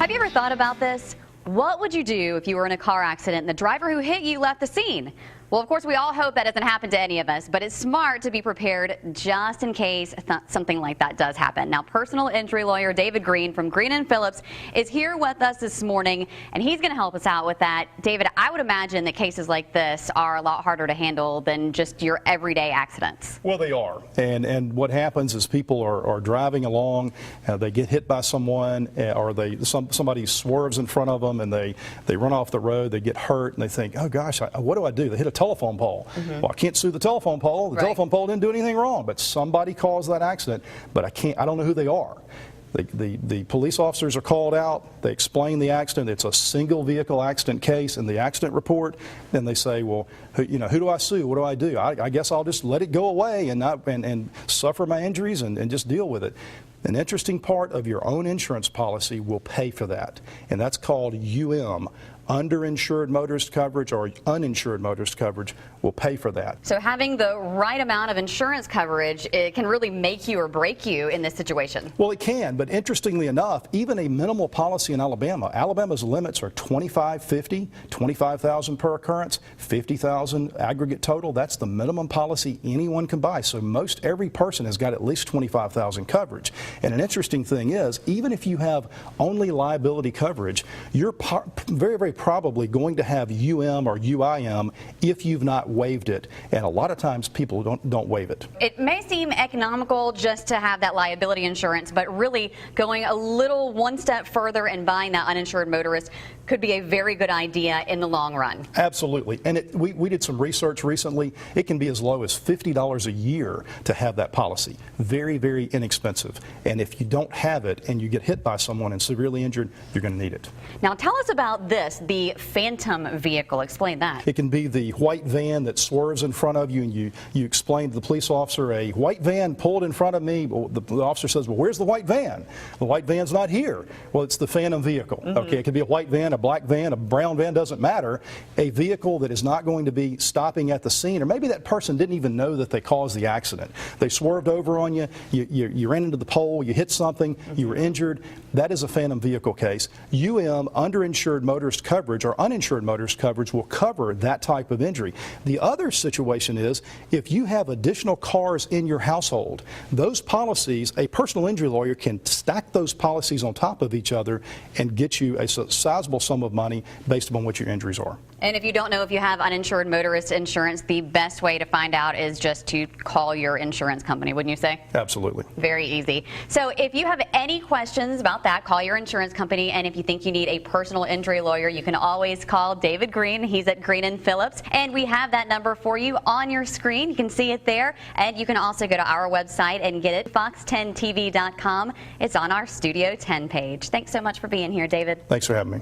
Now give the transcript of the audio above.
Have you ever thought about this? What would you do if you were in a car accident and the driver who hit you left the scene? Well, of course, we all hope that doesn't happen to any of us, but it's smart to be prepared just in case something like that does happen. Now, personal injury lawyer David Green from Green & Phillips is here with us this morning, and he's going to help us out with that. David, I would imagine that cases like this are a lot harder to handle than just your everyday accidents. Well, they are. And what happens is people are driving along, they get hit by someone, or somebody swerves in front of them, and they run off the road, they get hurt, and they think, oh gosh, what do I do? They hit a telephone pole. Well, I can't sue the telephone pole. The telephone pole didn't do anything wrong, but somebody caused that accident. But I don't know who they are. The police officers are called out. They explain the accident. It's a single vehicle accident case in the accident report. And they say, well, who do I sue? What do I do? I guess I'll just let it go away and suffer my injuries and just deal with it. An interesting part of your own insurance policy will pay for that, and that's called underinsured motorist coverage or uninsured motorist coverage will pay for that. So having the right amount of insurance coverage, it can really make you or break you in this situation. Well, it can, but interestingly enough, even a minimal policy in Alabama's limits are $25,000, $25,000 per occurrence, $50,000 aggregate total. That's the minimum policy anyone can buy. So most every person has got at least $25,000 coverage. And an interesting thing is, even if you have only liability coverage, you're very, very probably going to have UM or UIM if you've not waived it, and a lot of times people don't waive it. It may seem economical just to have that liability insurance, but really going a little one step further and buying that uninsured motorist could be a very good idea in the long run. Absolutely, and we did some research recently. It can be as low as $50 a year to have that policy. Very, very inexpensive, and if you don't have it and you get hit by someone and severely injured, you're going to need it. Now tell us about this, the phantom vehicle. Explain that. It can be the white van that swerves in front of you, and you explain to the police officer, a white van pulled in front of me. The officer says, well, where's the white van? The white van's not here. Well, it's the phantom vehicle. Okay, it could be a white van, a black van, a brown van, doesn't matter. A vehicle that is not going to be stopping at the scene, or maybe that person didn't even know that they caused the accident. They swerved over on you, you ran into the pole, you hit something, you were injured. That is a phantom vehicle case. Underinsured motorist coverage or uninsured motorist coverage will cover that type of injury. The other situation is if you have additional cars in your household, those policies, a personal injury lawyer can stack those policies on top of each other and get you a sizable sum of money based upon what your injuries are. And if you don't know if you have uninsured motorist insurance, the best way to find out is just to call your insurance company, wouldn't you say? Absolutely. Very easy. So if you have any questions about that, call your insurance company. And if you think you need a personal injury lawyer, you can always call David Green. He's at Green & Phillips. And we have that number for you on your screen. You can see it there. And you can also go to our website and get it, fox10tv.com. It's on our Studio 10 page. Thanks so much for being here, David. Thanks for having me.